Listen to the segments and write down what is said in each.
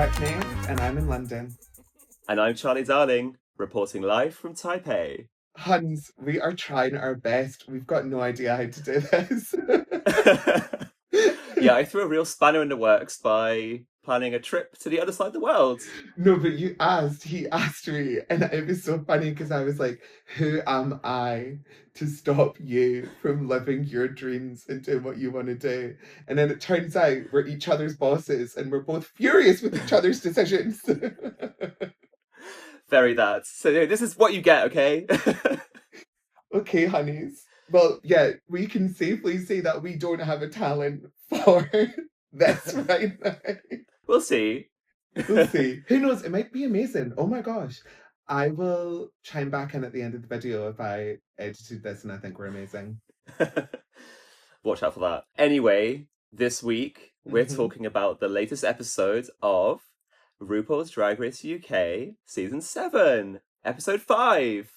Knave, and I'm in London. And I'm Charlie Darling, reporting live from Taipei. Huns, we are trying our best. We've got no idea how to do this. Yeah, I threw a real spanner in the works by planning a trip to the other side of the world. No, but he asked me, and it was so funny because I was like, who am I to stop you from living your dreams and doing what you want to do? And then it turns out we're each other's bosses and we're both furious with each other's decisions. Very that. So this is what you get, okay? Okay, honeys. Well, yeah, we can safely say that we don't have a talent for this right now. We'll see. We'll see. Who knows? It might be amazing. Oh my gosh. I will chime back in at the end of the video if I edited this and I think we're amazing. Watch out for that. Anyway, this week we're Mhm. talking about the latest episode of RuPaul's Drag Race UK Season 7, Episode 5.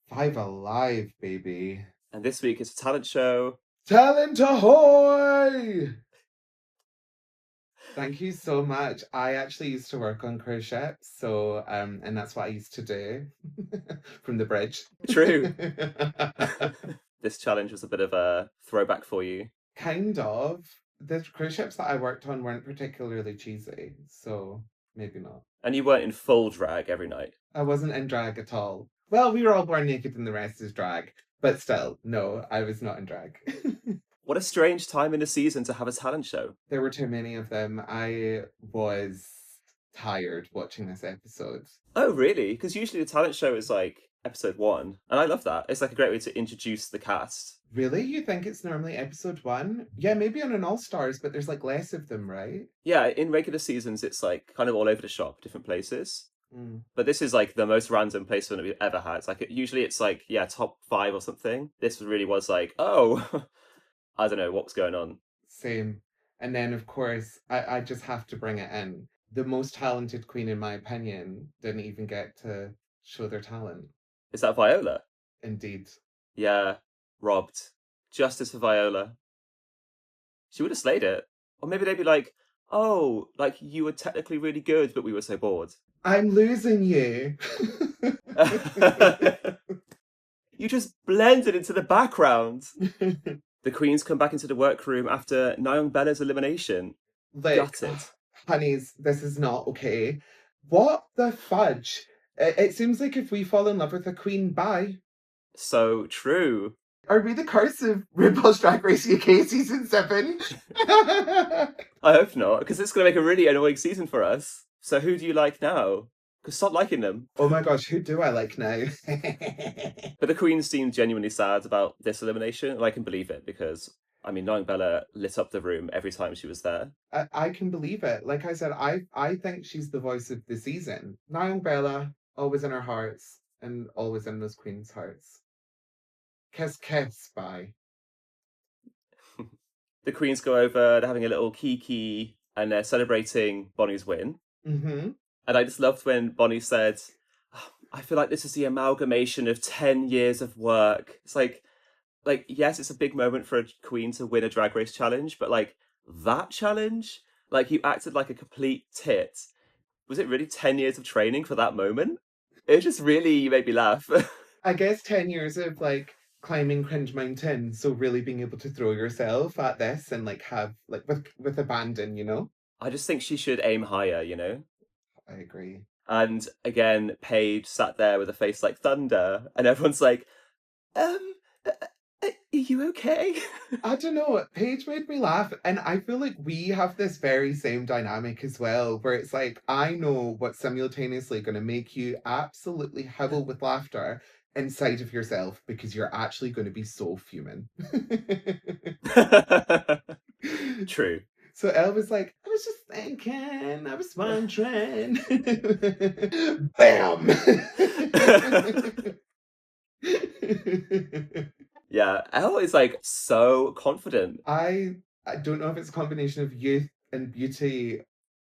5 alive, baby. And this week it's a talent show. Talent ahoy! Thank you so much. I actually used to work on cruise ships, so and that's what I used to do from the bridge. True. This challenge was a bit of a throwback for you. Kind of. The cruise ships that I worked on weren't particularly cheesy, so maybe not. And you weren't in full drag every night. I wasn't in drag at all. Well, we were all born naked and the rest is drag. But still, no, I was not in drag. What a strange time in the season to have a talent show. There were too many of them. I was tired watching this episode. Oh, really? Because usually the talent show is like episode 1. And I love that. It's like a great way to introduce the cast. Really? You think it's normally episode 1? Yeah, maybe on an All Stars, but there's like less of them, right? Yeah, in regular seasons, it's like kind of all over the shop, different places. Mm. But this is like the most random placement that we've ever had. It's like usually it's like, yeah, top 5 or something. This really was like, oh, I don't know what's going on. Same. And then, of course, I just have to bring it in. The most talented queen, in my opinion, didn't even get to show their talent. Is that Viola? Indeed. Yeah, robbed. Justice for Viola. She would have slayed it. Or maybe they'd be like, oh, like you were technically really good, but we were so bored. I'm losing you. You just blended into the background. The queens come back into the workroom after Nyongbella's elimination. Like, Gutted. Honeys, this is not okay. What the fudge? It seems like if we fall in love with a queen, bye. So true. Are we the curse of RuPaul's Drag Race UK Season 7? I hope not, because it's going to make a really annoying season for us. So who do you like now? Because stop liking them. Oh my gosh, who do I like now? But the queens seem genuinely sad about this elimination, and I can believe it, because, I mean, Nyongbella lit up the room every time she was there. I can believe it. Like I said, I think she's the voice of the season. Nyongbella, always in our hearts, and always in those queens' hearts. Kiss, kiss, bye. The queens go over, they're having a little kiki, and they're celebrating Bonnie's win. Mm-hmm. And I just loved when Bonnie said, "Oh, I feel like this is the amalgamation of 10 years of work." It's like, yes, it's a big moment for a queen to win a Drag Race challenge, but like, that challenge? Like, you acted like a complete tit. Was it really 10 years of training for that moment? It just really made me laugh. I guess 10 years of like climbing Cringe Mountain, so really being able to throw yourself at this and like have like with abandon, you know? I just think she should aim higher, you know? I agree. And again, Paige sat there with a face like thunder, and everyone's like, are you okay? I don't know. Paige made me laugh, and I feel like we have this very same dynamic as well, where it's like I know what's simultaneously going to make you absolutely howl with laughter inside of yourself because you're actually going to be so fuming. True. So Elle was like, I was just thinking, I was wondering. Bam! Yeah, Elle is like so confident. I don't know if it's a combination of youth and beauty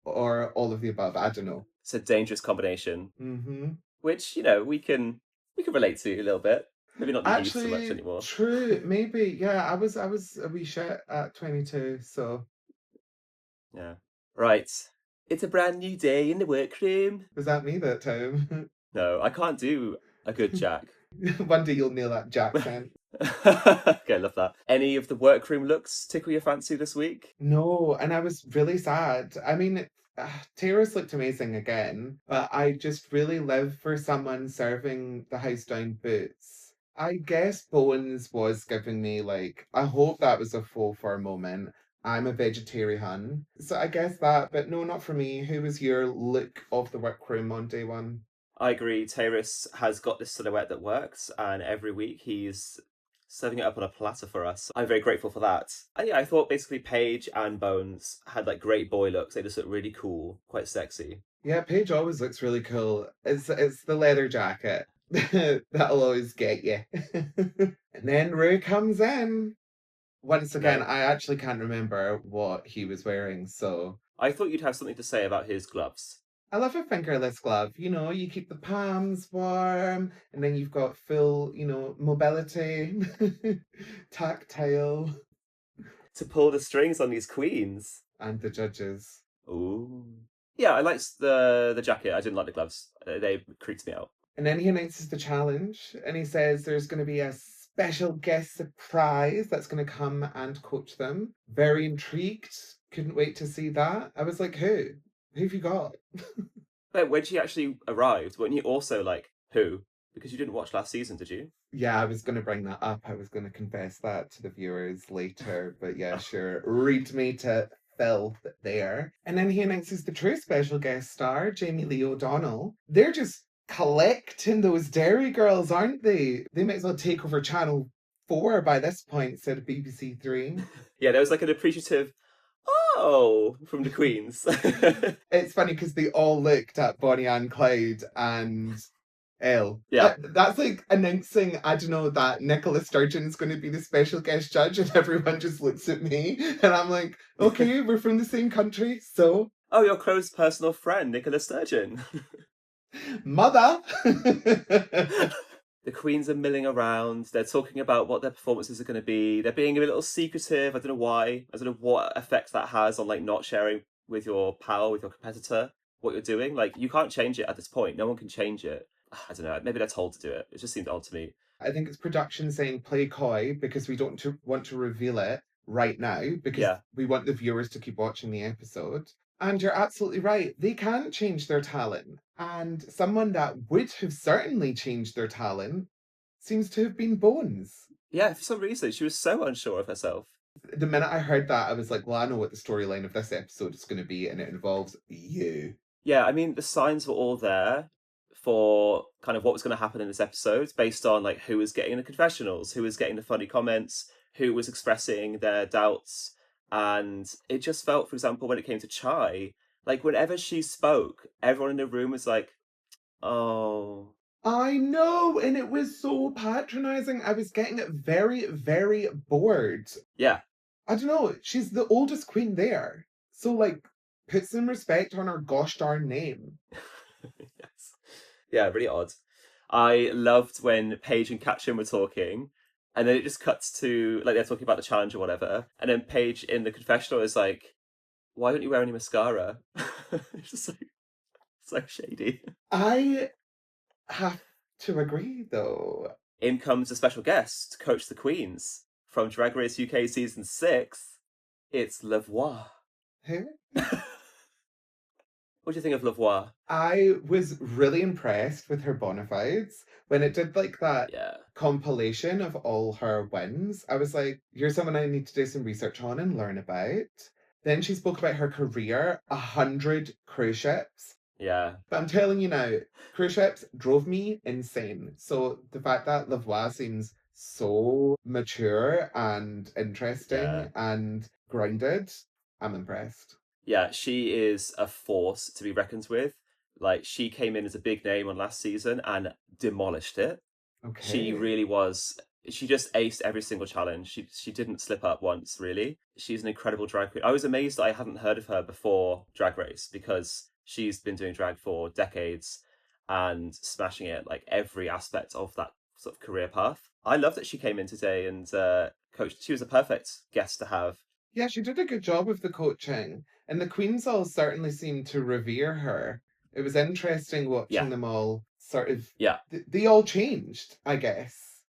or all of the above. I don't know. It's a dangerous combination, Mm-hmm. which, you know, we can relate to a little bit. Maybe not the youth so much anymore. True, maybe. Yeah, I was a wee shit at 22, so Yeah. Right. It's a brand new day in the workroom. Was that me that time? No, I can't do a good Jack. One day you'll nail that accent. Okay, I love that. Any of the workroom looks tickle your fancy this week? No, and I was really sad. I mean, Tara's looked amazing again, but I just really live for someone serving the house down boots. I guess Bones was giving me like, I hope that was a faux for a moment. I'm a vegetarian. So I guess that, but no, not for me. Who was your look of the workroom on day one? I agree. Taurus has got this silhouette that works, and every week he's serving it up on a platter for us. I'm very grateful for that. And yeah, I thought basically Paige and Bones had like great boy looks. They just look really cool, quite sexy. Yeah, Paige always looks really cool. It's the leather jacket. That'll always get you. And then Rue comes in. Once again, No, I actually can't remember what he was wearing, so I thought you'd have something to say about his gloves. I love a fingerless glove. You know, you keep the palms warm, and then you've got full, mobility, tactile, To pull the strings on these queens. and the judges. Ooh. Yeah, I liked the jacket. I didn't like the gloves. They creeped me out. And then he announces the challenge, and he says there's going to be a special guest surprise that's going to come and coach them. Very intrigued. Couldn't wait to see that. I was like, who? Who have you got? But when she actually arrived, weren't you also like, who? Because you didn't watch last season, did you? Yeah, I was going to bring that up. I was going to confess that to the viewers later. But yeah, sure. Read me to filth there. And then he announces the true special guest star, Jamie Lee O'Donnell. They're just collecting those Dairy Girls, aren't they? They might as well take over Channel 4 by this point instead of BBC 3. Yeah, there was like an appreciative, oh, from the queens. It's funny because they all looked at Bonnie and Clyde and Elle. Yeah. That's like announcing, I don't know, that Nicola Sturgeon is going to be the special guest judge, and everyone just looks at me, and I'm like, okay, we're from the same country, so. Oh, your close personal friend, Nicola Sturgeon. Mother! The queens are milling around. They're talking about what their performances are going to be. They're being a little secretive. I don't know why. I don't know what effect that has on like not sharing with your pal, with your competitor, what you're doing. Like you can't change it at this point. No one can change it. I don't know. Maybe they're told to do it. It just seemed odd to me. I think it's production saying play coy because we don't want to reveal it right now because Yeah. we want the viewers to keep watching the episode. And you're absolutely right. They can change their talent. And someone that would have certainly changed their talent seems to have been Bones. Yeah, for some reason, she was so unsure of herself. The minute I heard that, I was like, well, I know what the storyline of this episode is going to be, and it involves you. Yeah, I mean, the signs were all there for kind of what was going to happen in this episode based on like who was getting the confessionals, who was getting the funny comments, who was expressing their doubts. And it just felt, for example, when it came to Chai, like whenever she spoke, everyone in the room was like, oh. I know, and it was so patronizing. I was getting very, very bored. Yeah. I don't know. She's the oldest queen there. So, like, put some respect on her gosh darn name. Yes. Yeah, really odd. I loved when Paige and Katrin were talking, and then it just cuts to like they're talking about the challenge or whatever, and then Paige in the confessional is like, "Why don't you wear any mascara?" It's just like so shady. I have to agree, though. In comes a special guest to coach the queens from Drag Race UK season 6. It's Lavoie. Who? What do you think of Lavoie? I was really impressed with her bona fides. When it did like that Yeah. compilation of all her wins, I was like, you're someone I need to do some research on and learn about. Then she spoke about her career, 100 cruise ships. Yeah. But I'm telling you now, cruise ships drove me insane. So the fact that Lavoie seems so mature and interesting Yeah. and grounded, I'm impressed. Yeah, she is a force to be reckoned with. Like, she came in as a big name on last season and demolished it. Okay. She really was. She just aced every single challenge. She didn't slip up once, really. She's an incredible drag queen. I was amazed that I hadn't heard of her before Drag Race because she's been doing drag for decades and smashing it like every aspect of that sort of career path. I love that she came in today and coached. She was a perfect guest to have Yeah, she did a good job with the coaching, and the queens all certainly seemed to revere her. It was interesting Yeah, watching them all sort of. yeah. They all changed, I guess.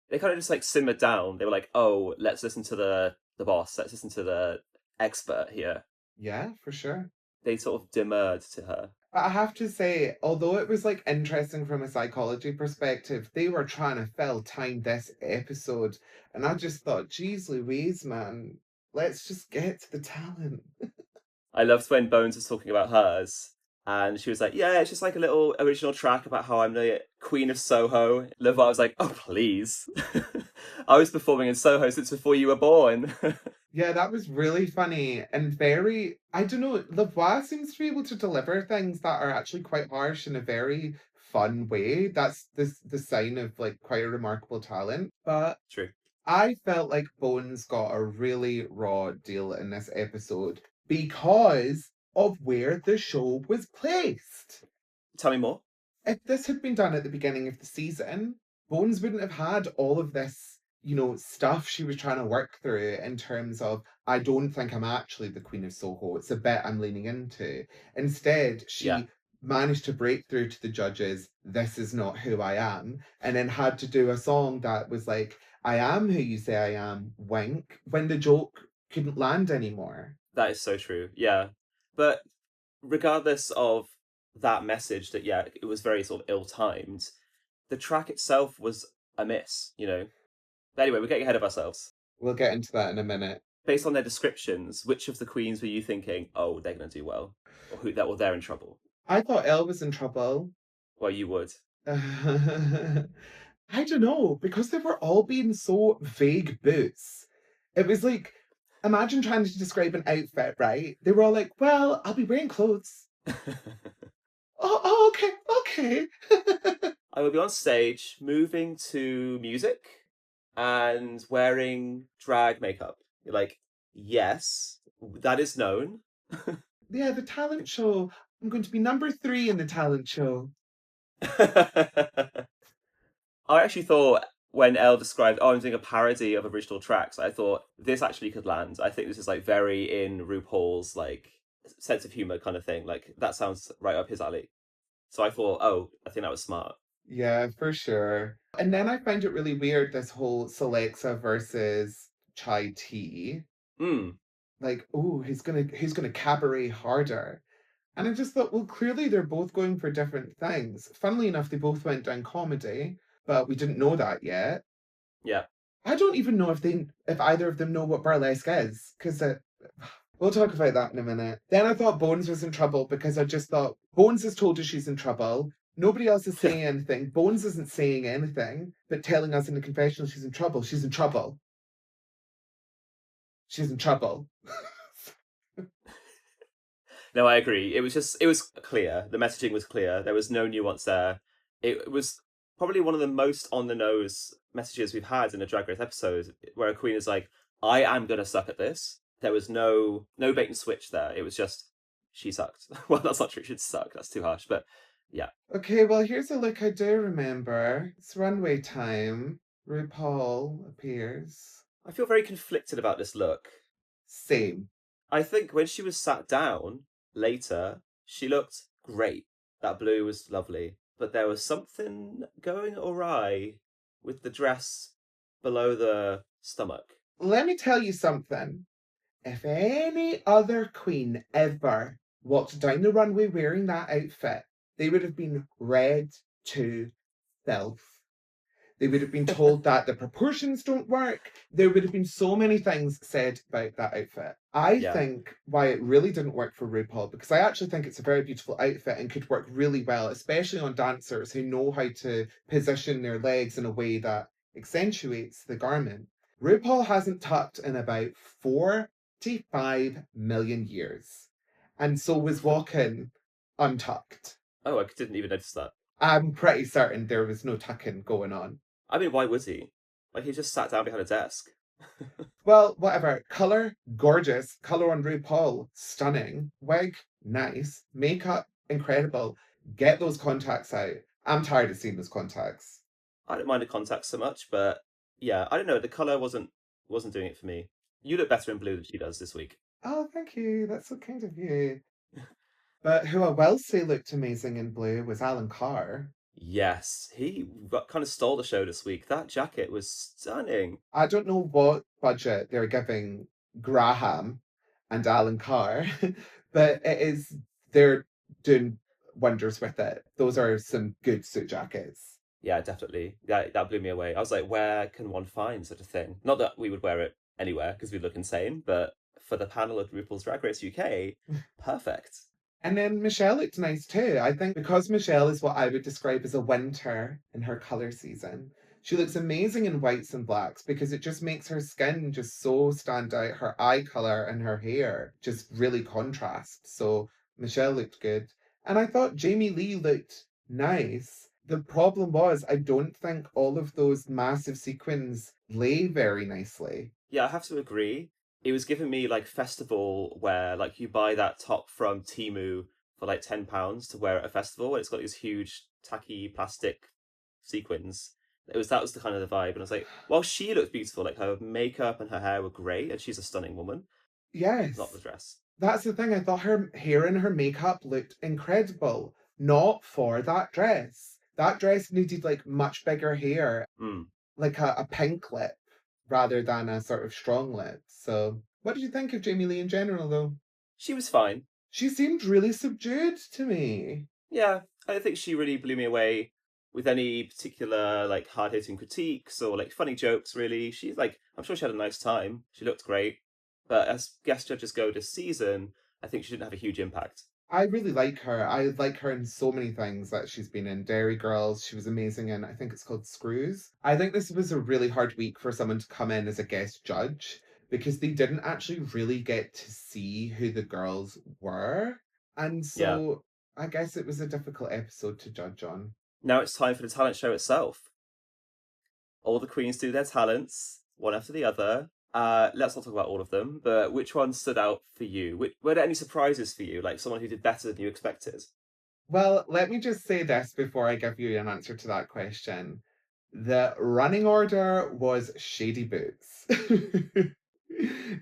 They kind of just like simmered down. They were like, "Oh, let's listen to the boss. Let's listen to the expert here." Yeah, for sure. They sort of demurred to her. But I have to say, although it was like interesting from a psychology perspective, they were trying to fill time this episode. And I just thought, geez Louise, man, let's just get to the talent. I loved when Bones was talking about hers, and she was like, "Yeah, it's just like a little original track about how I'm the queen of Soho." Lavoie was like, "Oh, please, I was performing in Soho since before you were born." Yeah, that was really funny and very, I don't know, Lavoie seems to be able to deliver things that are actually quite harsh in a very fun way. That's the sign of like quite a remarkable talent. But True. I felt like Bones got a really raw deal in this episode because of where the show was placed. Tell me more. If this had been done at the beginning of the season, Bones wouldn't have had all of this, stuff she was trying to work through in terms of, I don't think I'm actually the Queen of Soho. It's a bit I'm leaning into. Instead, Yeah, she managed to break through to the judges, this is not who I am, and then had to do a song that was like, I am who you say I am, wink, when the joke couldn't land anymore. that is so true. Yeah, but regardless of that message, that yeah, it was very sort of ill-timed. The track itself was a miss. But anyway, we're getting ahead of ourselves. We'll get into that in a minute. Based on their descriptions, which of the queens were you thinking, oh, they're going to do well, or they're in trouble? I thought Elle was in trouble. Well, you would. I don't know, because they were all being so vague boots. It was like, imagine trying to describe an outfit, right? They were all like, well, I'll be wearing clothes. Oh, okay, okay. I will be on stage, moving to music and wearing drag makeup. You're like, yes, that is known. Yeah, the talent show. I'm going to be number 3 in the talent show. I actually thought when Elle described, oh, I'm doing a parody of original tracks, I thought this actually could land. I think this is like very in RuPaul's like sense of humor kind of thing. Like that sounds right up his alley. So I thought, oh, I think that was smart. Yeah, for sure. And then I find it really weird, this whole Celexa versus Chai Tea. Hmm. Like, oh, who's gonna cabaret harder? And I just thought, well, clearly they're both going for different things. Funnily enough, they both went down comedy, but we didn't know that yet. Yeah. I don't even know if either of them know what burlesque is, because we'll talk about that in a minute. Then I thought Bones was in trouble because I just thought Bones has told her she's in trouble. Nobody else is saying anything. Bones isn't saying anything, but telling us in the confessional she's in trouble. She's in trouble. She's in trouble. No, I agree. It was clear. The messaging was clear. There was no nuance there. It was probably one of the most on the nose messages we've had in a Drag Race episode, where a queen is like, "I am gonna suck at this." There was no bait and switch there. It was just she sucked. Well, that's not true. She'd suck. That's too harsh. But yeah, Okay, well, here's a look I do remember. It's runway time. RuPaul appears. I feel very conflicted about this look. Same. I think when she was sat down later, she looked great. That blue was lovely. But there was something going awry with the dress below the stomach. Let me tell you something. If any other queen ever walked down the runway wearing that outfit, they would have been read to filth. They would have been told that the proportions don't work. There would have been so many things said about that outfit. I Yeah. think why it really didn't work for RuPaul, because I actually think it's a very beautiful outfit and could work really well, especially on dancers who know how to position their legs in a way that accentuates the garment. RuPaul hasn't tucked in about 45 million years, and so was walking untucked. Oh, I didn't even notice that. I'm pretty certain there was no tucking going on. I mean, why would he? Like, he just sat down behind a desk. Well, whatever. Color, gorgeous. Color on RuPaul, stunning. Wig, nice. Makeup, incredible. Get those contacts out. I'm tired of seeing those contacts. I don't mind the contacts so much, but yeah, I don't know. The color wasn't doing it for me. You look better in blue than she does this week. Oh, thank you. That's so kind of you. But who I will say looked amazing in blue was Alan Carr. Yes, he kind of stole the show this week. That jacket was stunning. I don't know what budget they're giving Graham and Alan Carr, but they're doing wonders with it. Those are some good suit jackets. Yeah, definitely. That blew me away. I was like, where can one find such a thing? Not that we would wear it anywhere because we look insane, but for the panel at RuPaul's Drag Race UK, perfect. And then Michelle looked nice too. I think because Michelle is what I would describe as a winter in her colour season, she looks amazing in whites and blacks because it just makes her skin just so stand out. Her eye colour and her hair just really contrast. So Michelle looked good. And I thought Jamie Lee looked nice. The problem was, I don't think all of those massive sequins lay very nicely. Yeah, I have to agree. It was giving me like festival where like you buy that top from Temu for like £10 to wear at a festival, and it's got these huge tacky plastic sequins. That was the kind of the vibe, and I was like, well, she looked beautiful. Like her makeup and her hair were great, and she's a stunning woman. Not the Yes. dress. That's the thing. I thought her hair and her makeup looked incredible. Not for that dress. That dress needed like much bigger hair, Mm. like a pink lip rather than a sort of strong lip. So, what did you think of Jamie Lee in general, though? She was fine. She seemed really subdued to me. Yeah, I don't think she really blew me away with any particular like hard hitting critiques or like funny jokes. Really, she's like, I'm sure she had a nice time. She looked great, but as guest judges go this season, I think she didn't have a huge impact. I really like her. I like her in so many things that she's been in. Dairy Girls, she was amazing in, I think it's called Screws. I think this was a really hard week for someone to come in as a guest judge because they didn't actually really get to see who the girls were. And Yeah. so I guess it was a difficult episode to judge on. Now it's time for the talent show itself. All the queens do their talents, one after the other. Let's not talk about all of them, but which one stood out for you? Were there any surprises for you, like someone who did better than you expected? Well, let me just say this before I give you an answer to that question. The running order was Shady Boots.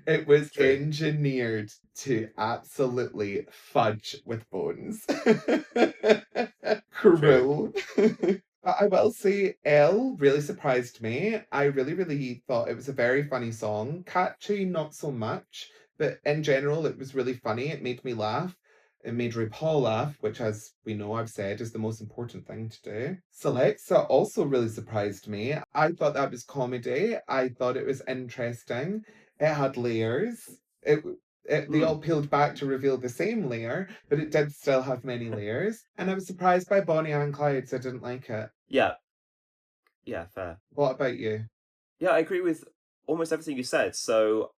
It was True, engineered to absolutely fudge with bones. true. Cruel. But I will say, Elle really surprised me. I really, really thought it was a very funny song. Catchy, not so much, but in general, it was really funny. It made me laugh. It made RuPaul laugh, which, as we know, I've said, is the most important thing to do. Celexa also really surprised me. I thought that was comedy. I thought it was interesting. It had layers. They all Mm, peeled back to reveal the same layer, but it did still have many layers. And I was surprised by Bonnie and Clyde's. I didn't like it. yeah, yeah, fair. What about you? Yeah, I agree with almost everything you said. So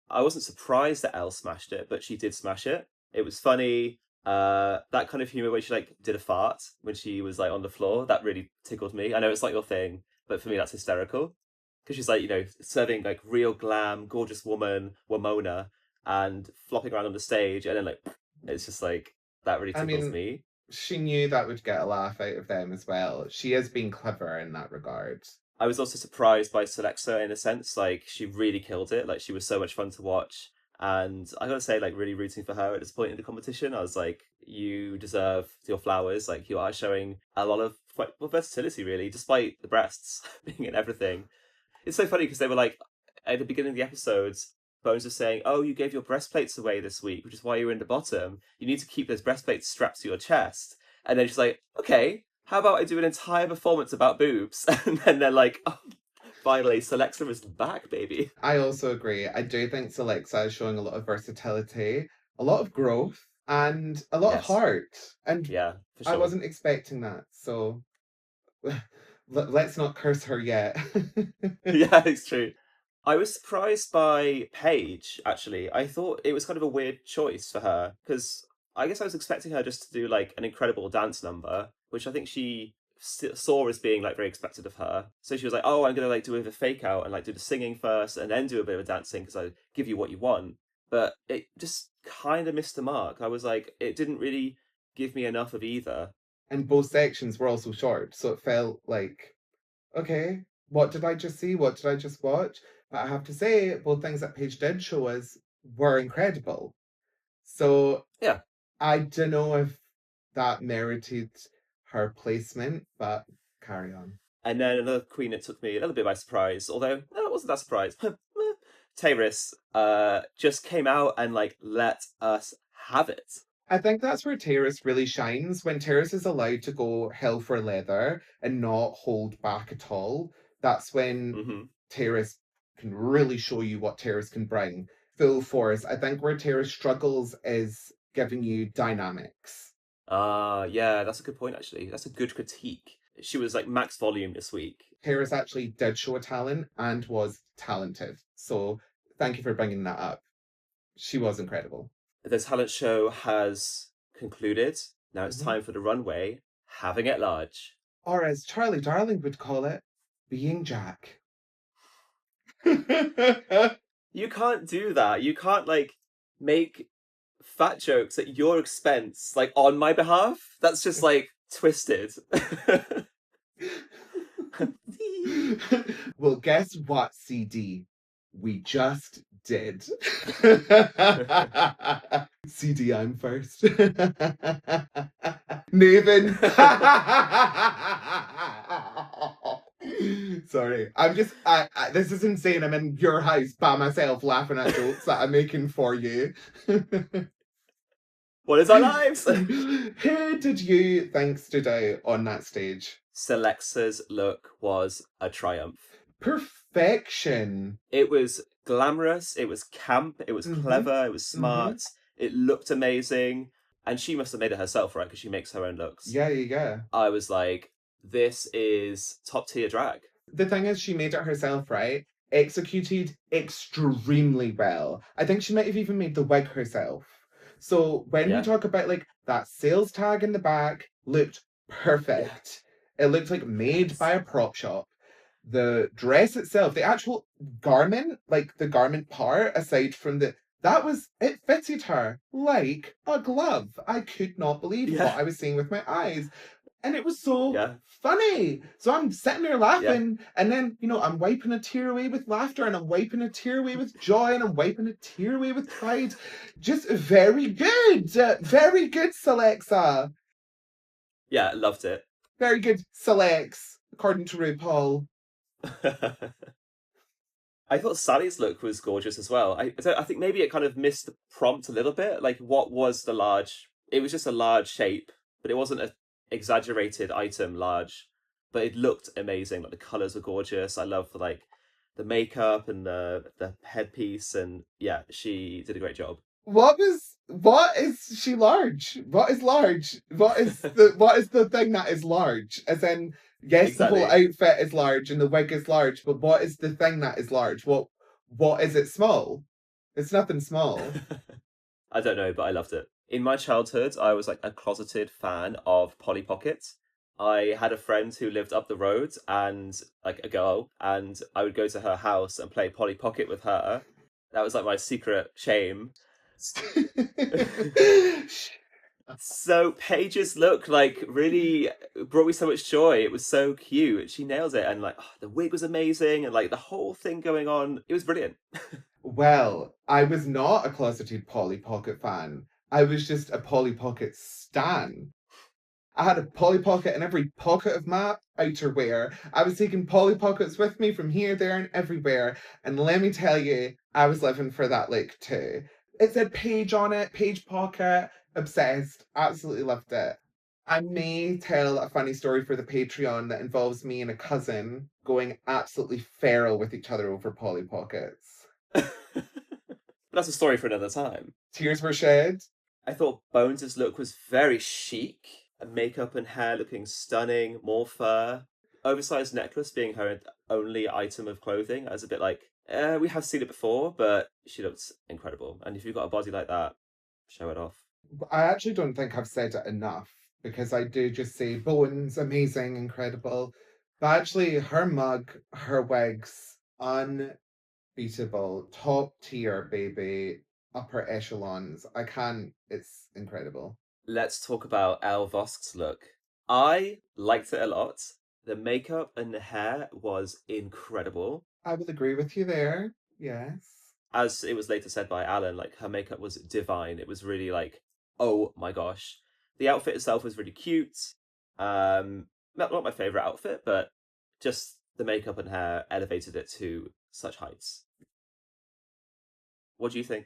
I wasn't surprised that Elle smashed it, but she did smash it. It was funny. That kind of humor where she like did a fart when she was like on the floor, that really tickled me. I know it's not your thing, but for me that's hysterical. Because she's like, serving like real glam, gorgeous woman, Womona, and flopping around on the stage, and then like it's just like that really I tickles mean, me. she knew that would get a laugh out of them as well. She has been clever in that regard. I was also surprised by Selexa in a sense. Like she really killed it. Like she was so much fun to watch. And I gotta say, like really rooting for her at this point in the competition. I was like, you deserve your flowers. Like you are showing a lot of versatility, really, despite the breasts being in everything. It's so funny because they were like at the beginning of the episodes, Bones was saying, "Oh, you gave your breastplates away this week, which is why you're in the bottom. You need to keep those breastplates strapped to your chest." And then she's like, "Okay, how about I do an entire performance about boobs?" And then they're like, "Oh, finally, Celexa is back, baby." I also agree. I do think Celexa is showing a lot of versatility, a lot of growth, and a lot of Yes, heart. And yeah, for I sure. wasn't expecting that. So let's not curse her yet. Yeah, it's true. I was surprised by Paige, actually. I thought it was kind of a weird choice for her, because I guess I was expecting her just to do like an incredible dance number, which I think she saw as being like very expected of her. So she was like, "Oh, I'm gonna like do a bit of a fake out and like do the singing first and then do a bit of a dancing because I give you what you want." But it just kind of missed the mark. I was like, it didn't really give me enough of either. And both sections were also short. So it felt like, okay, what did I just see? What did I just watch? But I have to say, both things that Paige did show us were incredible. So Yeah. I don't know if that merited her placement, but carry on. And then another queen that took me a little bit by surprise, although no, it wasn't that surprise. Tyrus just came out and like let us have it. I think that's where Terrace really shines. When Terrace is allowed to go hell for leather and not hold back at all, that's when Mm-hmm. Terrace can really show you what Terrace can bring. Full force. I think where Terrace struggles is giving you dynamics. Yeah, that's a good point actually. That's a good critique. She was like max volume this week. Terrace actually did show a talent and was talented. So thank you for bringing that up. She was incredible. The talent show has concluded. Now it's Mhm. time for the runway. Having it large. Or as Charlie Darling would call it, being Jack. You can't do that. You can't like make fat jokes at your expense, like on my behalf. That's just like twisted. Well, guess what, CD? We just did. CD, I'm first. Naven. Sorry, this is insane. I'm in your house by myself laughing at jokes that I'm making for you. What is our lives? Who did you think stood out on that stage? Selexa's look was a triumph. Perfection. It was glamorous, it was camp, it was Mm-hmm. clever, it was Mm-hmm. smart, it looked amazing, and she must have made it herself, right? Because she makes her own looks. Yeah, yeah, yeah. I was like, this is top tier drag. The thing is, she made it herself, right? Executed extremely well. I think she might have even made the wig herself. So when we Yeah, talk about like that sales tag in the back, looked yeah, perfect. It looked like made yes, by a prop shop. The dress itself, the actual garment, like the garment part, aside from it fitted her like a glove. I could not believe yeah, what I was seeing with my eyes. And it was so yeah, funny. So I'm sitting there yeah, laughing, and then, I'm wiping a tear away with laughter, and I'm wiping a tear away with joy, and I'm wiping a tear away with pride. Just very good. Very good, Selexa. yeah, loved it. Very good, Selex, according to RuPaul. I thought Sally's look was gorgeous as well. I think maybe it kind of missed the prompt a little bit. Like, what was the large? It was just a large shape, but it wasn't an exaggerated item large. But it looked amazing. Like the colors were gorgeous. I love like the makeup and the headpiece, and yeah, she did a great job. What is she large? What is large? What is the thing that is large? As in, yes, the whole Exactly. outfit is large and the wig is large, but what is the thing that is large? What is it small? It's nothing small. I don't know, but I loved it. In my childhood, I was like a closeted fan of Polly Pocket. I had a friend who lived up the road and like a girl, and I would go to her house and play Polly Pocket with her. That was like my secret shame. So Paige's look like really brought me so much joy. It was so cute. She nails it, and like the wig was amazing, and like the whole thing going on, it was brilliant. Well, I was not a closeted Polly Pocket fan. I was just a Polly Pocket stan. I had a Polly Pocket in every pocket of my outerwear. I was taking Polly Pockets with me from here, there, and everywhere. And let me tell you, I was living for that look too. It said Page on it, Page Pocket. Obsessed. Absolutely loved it. I may tell a funny story for the Patreon that involves me and a cousin going absolutely feral with each other over Polly Pockets. That's a story for another time. Tears were shed. I thought Bones' look was very chic. Makeup and hair looking stunning, more fur. Oversized necklace being her only item of clothing. I was a bit like, we have seen it before, but she looks incredible. And if you've got a body like that, show it off. I actually don't think I've said it enough because I do just say Bowen's amazing, incredible. But actually, her mug, her wigs, unbeatable. Top tier, baby. Upper echelons. I can't, it's incredible. Let's talk about Elle Vosk's look. I liked it a lot. The makeup and the hair was incredible. I will agree with you there. Yes. As it was later said by Alan, like her makeup was divine. It was really like, oh my gosh. The outfit itself was really cute. Not my favorite outfit, but just the makeup and hair elevated it to such heights. What do you think?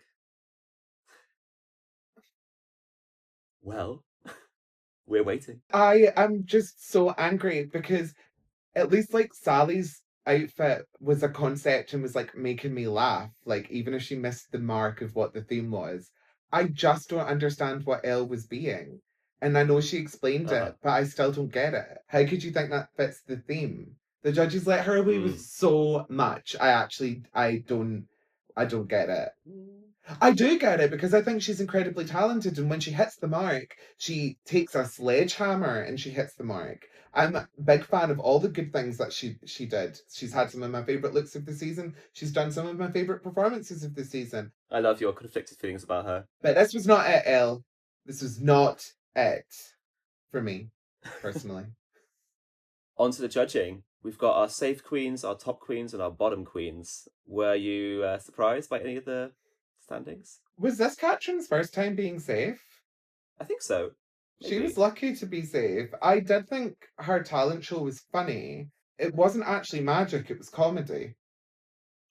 Well, we're waiting. I am just so angry because at least like Sally's outfit was a concept and was like making me laugh. Like even if she missed the mark of what the theme was, I just don't understand what Elle was being. And I know she explained Uh huh. it, but I still don't get it. How could you think that fits the theme? The judges let her away with Mm. so much. I don't get it. I do get it because I think she's incredibly talented, and when she hits the mark, she takes a sledgehammer and she hits the mark. I'm a big fan of all the good things that she did. She's had some of my favorite looks of the season. She's done some of my favorite performances of the season. I love your conflicted feelings about her. But this was not it, Elle. This was not it for me, personally. On to the judging. We've got our safe queens, our top queens, and our bottom queens. Were you surprised by any of the standings? Was this Katrin's first time being safe? I think so. She Maybe. was lucky to be safe. I did think her talent show was funny. It wasn't actually magic, it was comedy.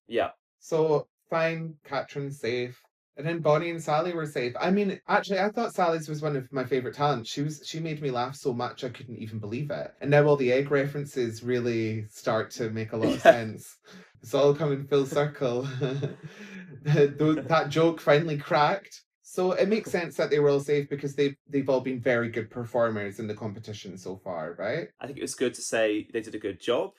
Yeah. So fine, Katrin's safe. And then Bonnie and Sally were safe. I mean, actually, I thought Sally's was one of my favorite talents. She made me laugh so much I couldn't even believe it. And now all the egg references really start to make a lot of Yeah. sense. It's all coming full circle. That joke finally cracked. So it makes sense that they were all safe because they've all been very good performers in the competition so far, right? I think it was good to say they did a good job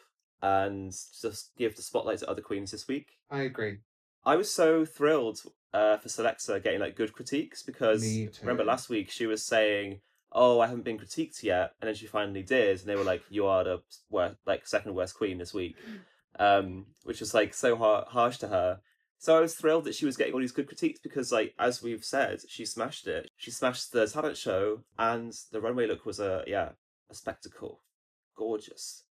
and just give the spotlight to other queens this week. I agree. I was so thrilled for Selexa getting like good critiques because Me remember too. last week she was saying, "Oh, I haven't been critiqued yet," and then she finally did, and they were like, "You are the worst, like second worst queen this week," which was like so harsh to her. So I was thrilled that she was getting all these good critiques because, like as we've said, she smashed it. She smashed the talent show, and the runway look was a spectacle, gorgeous.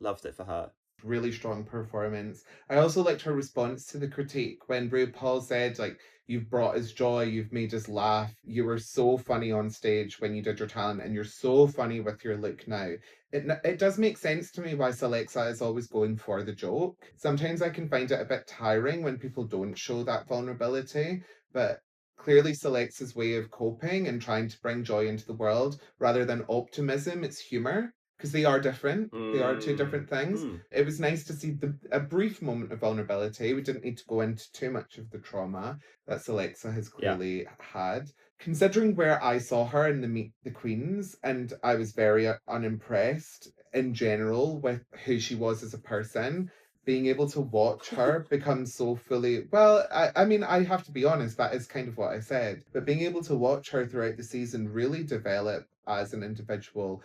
Loved it for her. Really strong performance. I also liked her response to the critique when RuPaul said, like, you've brought us joy, you've made us laugh, you were so funny on stage when you did your talent, and you're so funny with your look now. It does make sense to me why Selexa is always going for the joke. Sometimes I can find it a bit tiring when people don't show that vulnerability, but clearly Selexa's way of coping and trying to bring joy into the world rather than optimism, it's humor because they are different. They are two Mm. different things. Mm. It was nice to see a brief moment of vulnerability. We didn't need to go into too much of the trauma that Selexa has Yeah. clearly had. Considering where I saw her in the Meet the Queens, and I was very unimpressed in general with who she was as a person, being able to watch her become so fully well, I mean, I have to be honest, that is kind of what I said, but being able to watch her throughout the season really develop as an individual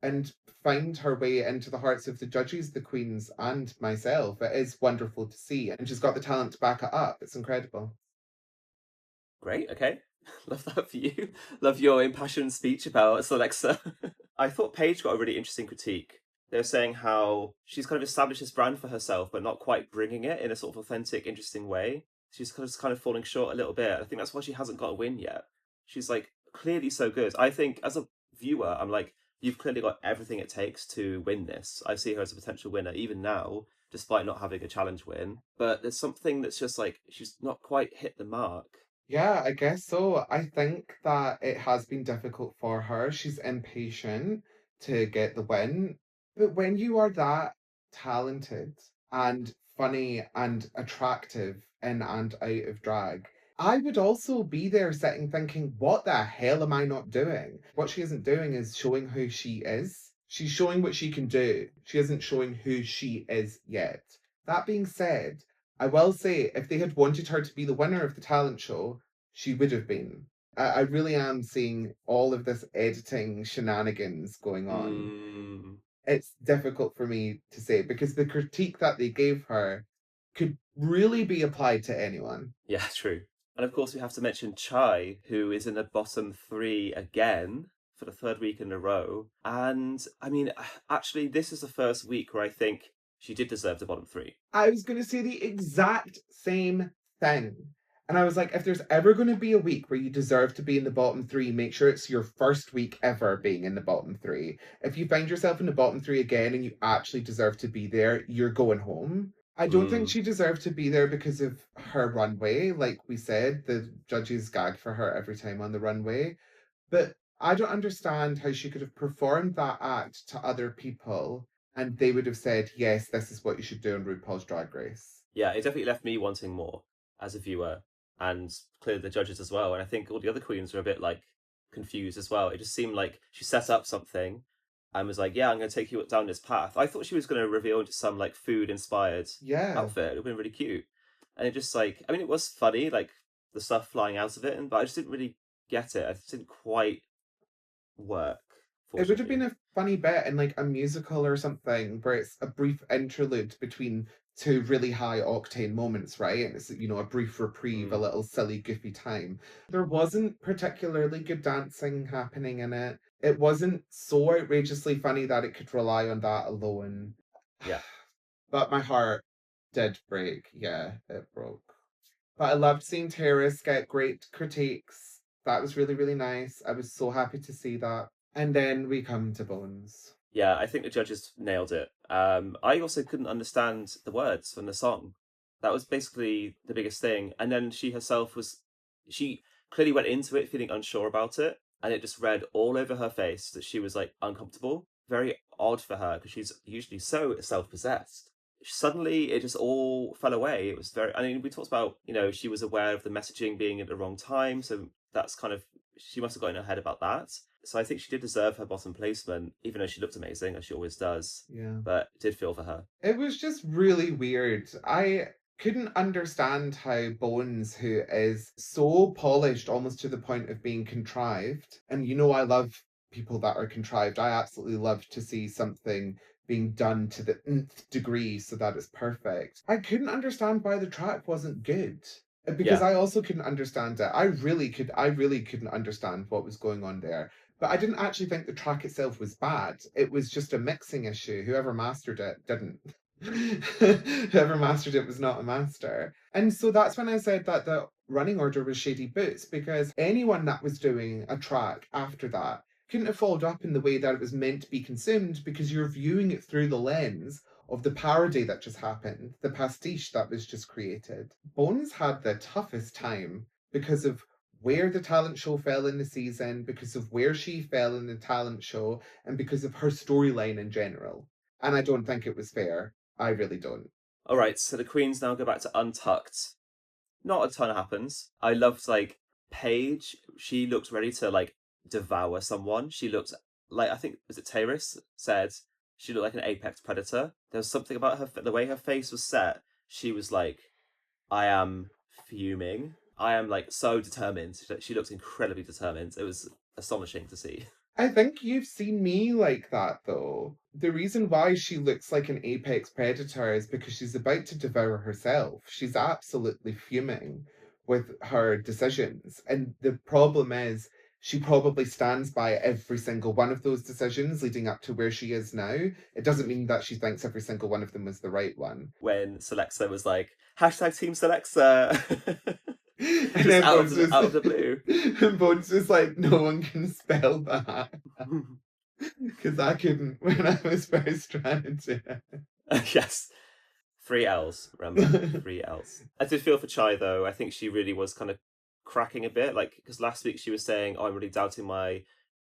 and find her way into the hearts of the judges, the queens, and myself. It is wonderful to see. And she's got the talent to back it up. It's incredible. Great, okay. Love that for you. Love your impassioned speech about Alexa. I thought Paige got a really interesting critique. They were saying how she's kind of established this brand for herself, but not quite bringing it in a sort of authentic, interesting way. She's kind of falling short a little bit. I think that's why she hasn't got a win yet. She's like clearly so good. I think as a viewer, I'm like, you've clearly got everything it takes to win this. I see her as a potential winner, even now, despite not having a challenge win. But there's something that's just like she's not quite hit the mark. Yeah, I guess so. I think that it has been difficult for her. She's impatient to get the win. But when you are that talented and funny and attractive in and out of drag, I would also be there sitting thinking, what the hell am I not doing? What she isn't doing is showing who she is. She's showing what she can do. She isn't showing who she is yet. That being said, I will say, if they had wanted her to be the winner of the talent show, she would have been. I really am seeing all of this editing shenanigans going on. Mm, It's difficult for me to say because the critique that they gave her could really be applied to anyone. yeah, true. And of course, we have to mention Chai, who is in the bottom three again for the third week in a row. And I mean, actually, this is the first week where I think she did deserve the bottom three. I was going to say the exact same thing. And I was like, if there's ever going to be a week where you deserve to be in the bottom three, make sure it's your first week ever being in the bottom three. If you find yourself in the bottom three again and you actually deserve to be there, you're going home. I don't think Mm. she deserved to be there because of her runway. Like we said, the judges gag for her every time on the runway. But I don't understand how she could have performed that act to other people and they would have said, yes, this is what you should do on RuPaul's Drag Race. Yeah, it definitely left me wanting more as a viewer, and clearly the judges as well. And I think all the other queens were a bit like confused as well. It just seemed like she set up something and was like, "Yeah, I'm going to take you down this path." I thought she was going to reveal into some like food inspired Yeah. outfit. It would have been really cute, and it just like, I mean, it was funny, like the stuff flying out of it, but I just didn't really get it. I just didn't quite work, It would have been fortunately. a funny bit in like a musical or something where it's a brief interlude between two really high octane moments, right? And it's, you know, a brief reprieve, a Mm, little silly, goofy time. There wasn't particularly good dancing happening in it. It wasn't so outrageously funny that it could rely on that alone. yeah. But my heart did break. Yeah, it broke. But I loved seeing Terrace get great critiques. That was really, really nice. I was so happy to see that. And then we come to Bones. Yeah, I think the judges nailed it. I also couldn't understand the words from the song. That was basically the biggest thing. And then she herself she clearly went into it feeling unsure about it, and it just read all over her face that she was like uncomfortable. Very odd for her because she's usually so self-possessed. Suddenly, it just all fell away. It was very. I mean, we talked about, she was aware of the messaging being at the wrong time, so that's kind of, she must have got in her head about that. So I think she did deserve her bottom placement, even though she looked amazing, as she always does. Yeah. But it did feel for her. It was just really weird. I couldn't understand how Bones, who is so polished almost to the point of being contrived, and you know, I love people that are contrived. I absolutely love to see something being done to the nth degree so that it's perfect. I couldn't understand why the track wasn't good. Because Yeah. I also couldn't understand it. I really couldn't understand what was going on there. But I didn't actually think the track itself was bad. It was just a mixing issue. Whoever mastered it didn't. Whoever mastered it was not a master. And so that's when I said that the running order was Shady Boots, because anyone that was doing a track after that couldn't have followed up in the way that it was meant to be consumed, because you're viewing it through the lens of the parody that just happened, the pastiche that was just created. Bones had the toughest time because of where the talent show fell in the season, because of where she fell in the talent show, and because of her storyline in general. And I don't think it was fair. I really don't. All right, so the queens now go back to Untucked. Not a ton happens. I loved, like, Paige. She looked ready to, like, devour someone. She looked like, I think, was it Taris said she looked like an apex predator. There was something about her, the way her face was set. She was like, I am fuming. I am like so determined. She looked incredibly determined. It was astonishing to see. I think you've seen me like that though. The reason why she looks like an apex predator is because she's about to devour herself. She's absolutely fuming with her decisions. And the problem is, she probably stands by every single one of those decisions leading up to where she is now. It doesn't mean that she thinks every single one of them was the right one. When Celexa was like, hashtag Team Celexa. And Just then Bones was, out of the blue. and Bones was like, no one can spell that. Because I couldn't when I was first trying to do Yes. Three L's, remember? it. Three L's. I did feel for Chai though. I think she really was kind of cracking a bit. Like, because last week she was saying, oh, I'm really doubting my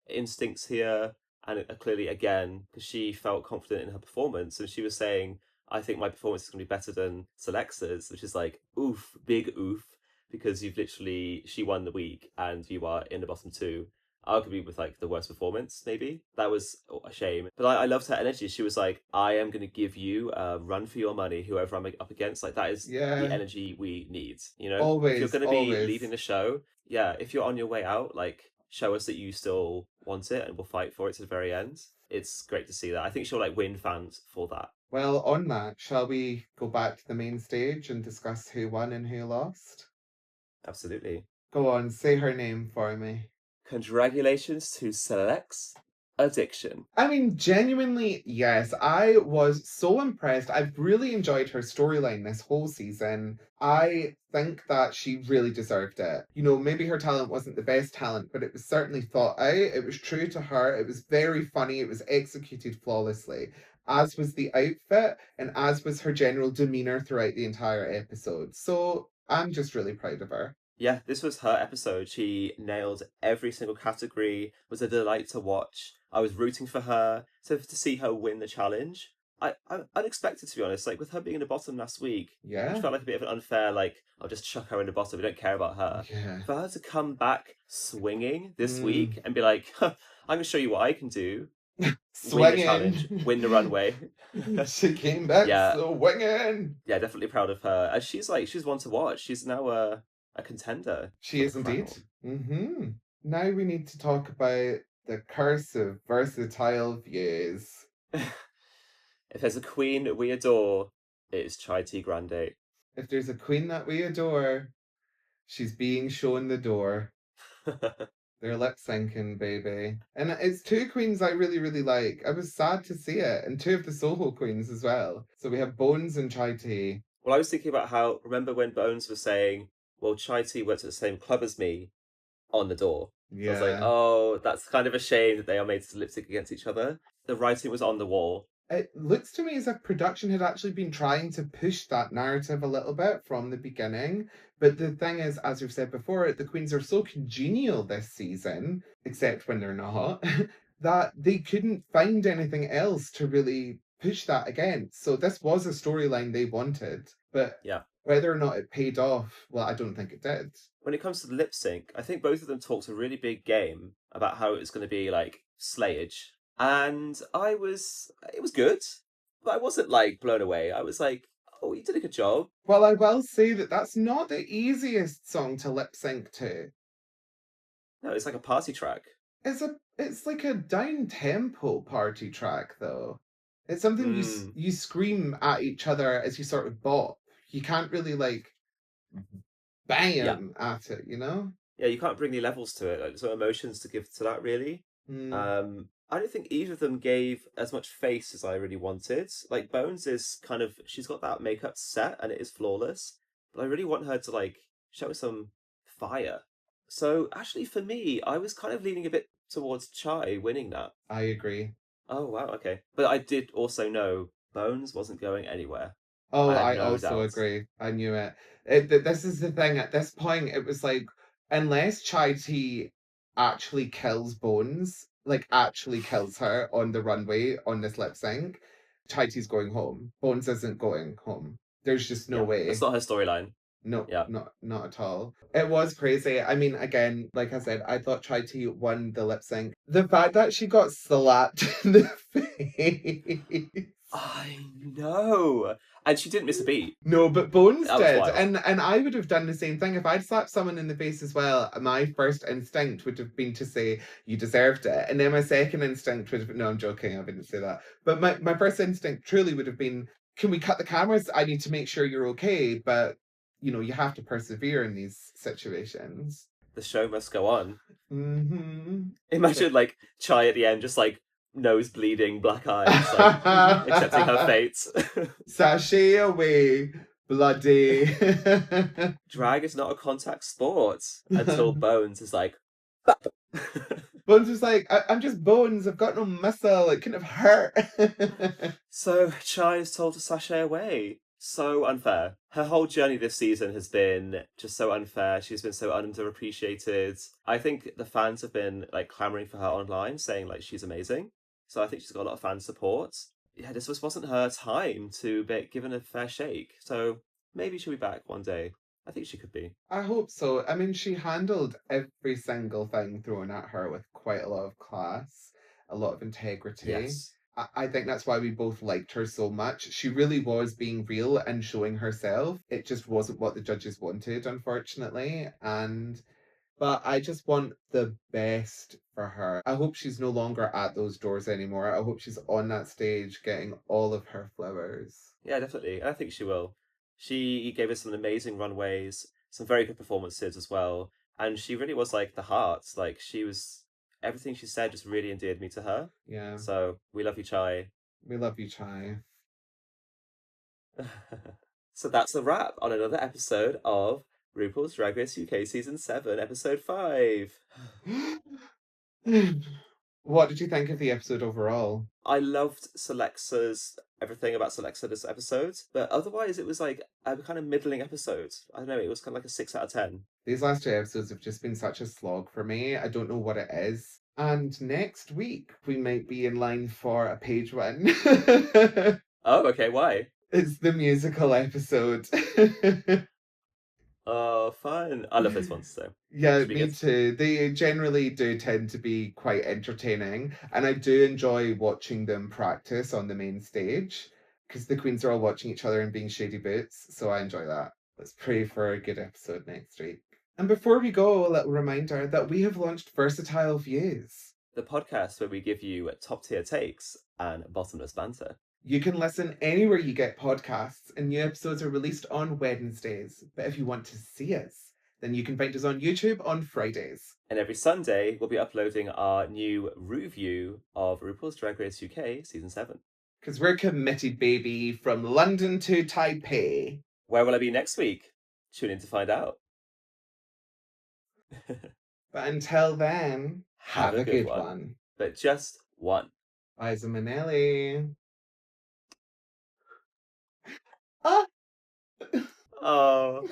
instincts here. And clearly, again, because she felt confident in her performance. And she was saying, I think my performance is going to be better than Selexa's, which is like, oof, big oof. Because she won the week and you are in the bottom two, arguably with like the worst performance, maybe. That was a shame. But I loved her energy. She was like, I am going to give you a run for your money, whoever I'm up against. Like, that is the Yeah, energy we need, you know? If you're always, going to be always. leaving the show, yeah, if you're on your way out, like, show us that you still want it and we'll fight for it to the very end. It's great to see that. I think she'll like win fans for that. Well, on that, shall we go back to the main stage and discuss who won and who lost? Absolutely. Go on, say her name for me. Congratulations to Selex. addiction. I mean, genuinely, yes. I was so impressed. I've really enjoyed her storyline this whole season. I think that she really deserved it. You know, maybe her talent wasn't the best talent, but it was certainly thought out. It was true to her. It was very funny. It was executed flawlessly, as was the outfit and as was her general demeanor throughout the entire episode. So I'm just really proud of her. Yeah, this was her episode. She nailed every single category, was a delight to watch. I was rooting for her. So to see her win the challenge, I unexpected to be honest. Like with her being in the bottom last week, which Yeah. felt like a bit of an unfair, like, I'll just chuck her in the bottom, we don't care about her. Yeah. For her to come back swinging this Mm. week and be like, huh, I'm going to show you what I can do, win the challenge, Swinging. win the runway. She came back Yeah, swinging. yeah, definitely proud of her. And she's one to watch. She's now a contender She for the is indeed. crown. Now we need to talk about the curse of versatile views. If there's a queen we adore, it is Chai Tea Grande. If there's a queen that we adore, she's being shown the door. They're lip syncing, baby. And it's two queens I really, really like. I was sad to see it. And two of the Soho queens as well. So we have Bones and Chai Tea. Well, I was thinking about how, remember when Bones was saying, well, Chai Tea went to the same club as me on the door. So I was like, Yeah. oh, that's kind of a shame that they are made to lip sync against each other. The writing was on the wall. It looks to me as if production had actually been trying to push that narrative a little bit from the beginning. But the thing is, as we've said before, the queens are so congenial this season, except when they're not, that they couldn't find anything else to really push that against. So this was a storyline they wanted. But Yeah. whether or not it paid off, well, I don't think it did. When it comes to the lip sync, I think both of them talked a really big game about how it was going to be like slayage. And it was good, but I wasn't like blown away. I was like, oh, you did a good job. Well, I will say that that's not the easiest song to lip sync to. No, it's like a party track. It's like a down tempo party track though. It's something Mm, you scream at each other as you sort of bop. You can't really like yeah. bam at it, you know? Yeah, you can't bring any levels to it. Like, there's no emotions to give to that, really. Mm, I don't think either of them gave as much face as I really wanted. Like, Bones is kind of, she's got that makeup set and it is flawless, but I really want her to, like, show some fire. So, actually, for me, I was kind of leaning a bit towards Chai winning that. I agree. Oh, wow, okay. But I did also know Bones wasn't going anywhere. Oh, I had I no also doubt. agree. I knew it. This is the thing. At this point, it was like, unless Chai Tea actually kills Bones, like actually kills her on the runway on this lip sync, Chai Tea's going home. Bones isn't going home. There's just no Yeah, that's way. not her storyline. No, Yeah. not at all. It was crazy. I mean, again, like I said, I thought Chai Tea won the lip sync. The fact that she got slapped in the face. I know. And she didn't miss a beat. No, but Bones That was did, wild. and I would have done the same thing if I'd slapped someone in the face as well. My first instinct would have been to say you deserved it, and then my second instinct would have no, I'm joking, I wouldn't say that. But my first instinct truly would have been, can we cut the cameras? I need to make sure you're okay, but you know you have to persevere in these situations. The show must go on. Mm-hmm. Imagine like Chai at the end, just like nose bleeding, black eyes, like accepting her fate. Sashay away, bloody. Drag is not a contact sport until Bones is like, Bones was like, I'm just bones. I've got no muscle. It couldn't have hurt. so Chai is told to sashay away. So unfair. Her whole journey this season has been just so unfair. She's been so underappreciated. I think the fans have been like clamoring for her online, saying like she's amazing. So I think she's got a lot of fan support. Yeah, this just wasn't her time to be given a fair shake. So maybe she'll be back one day. I think she could be. I hope so. I mean, she handled every single thing thrown at her with quite a lot of class, a lot of integrity. Yes. I think that's why we both liked her so much. She really was being real and showing herself. It just wasn't what the judges wanted, unfortunately. But I just want the best for her. I hope she's no longer at those doors anymore. I hope she's on that stage getting all of her flowers. Yeah, definitely. I think she will. She gave us some amazing runways, some very good performances as well, and she really was like the heart. Like she was everything she said just really endeared me to her. Yeah, So we love you, Chai. we love you, Chai. So that's a wrap on another episode of RuPaul's Drag Race UK Season 7, Episode 5. What did you think of the episode overall? I loved Selexa's everything about Selexa this episode, but otherwise it was like a kind of middling episode. I don't know, it was kind of like a 6 out of 10. These last two episodes have just been such a slog for me. I don't know what it is. And next week, we might be in line for a page one. Oh, okay, why? It's the musical episode. Oh, fun. I love those ones, so Yeah, should be me good. too. They generally do tend to be quite entertaining, and I do enjoy watching them practice on the main stage because the queens are all watching each other and being shady boots, so I enjoy that. Let's pray for a good episode next week. And before we go, a little reminder that we have launched Versatile Views. The podcast where we give you top tier takes and bottomless banter. You can listen anywhere you get podcasts, and new episodes are released on Wednesdays. But if you want to see us, then you can find us on YouTube on Fridays. And every Sunday, we'll be uploading our new review of RuPaul's Drag Race UK Season 7. Because we're committed, baby, from London to Taipei. Where will I be next week? Tune in to find out. But until then, have a good one. But just one. Liza Minnelli. Ah! Oh.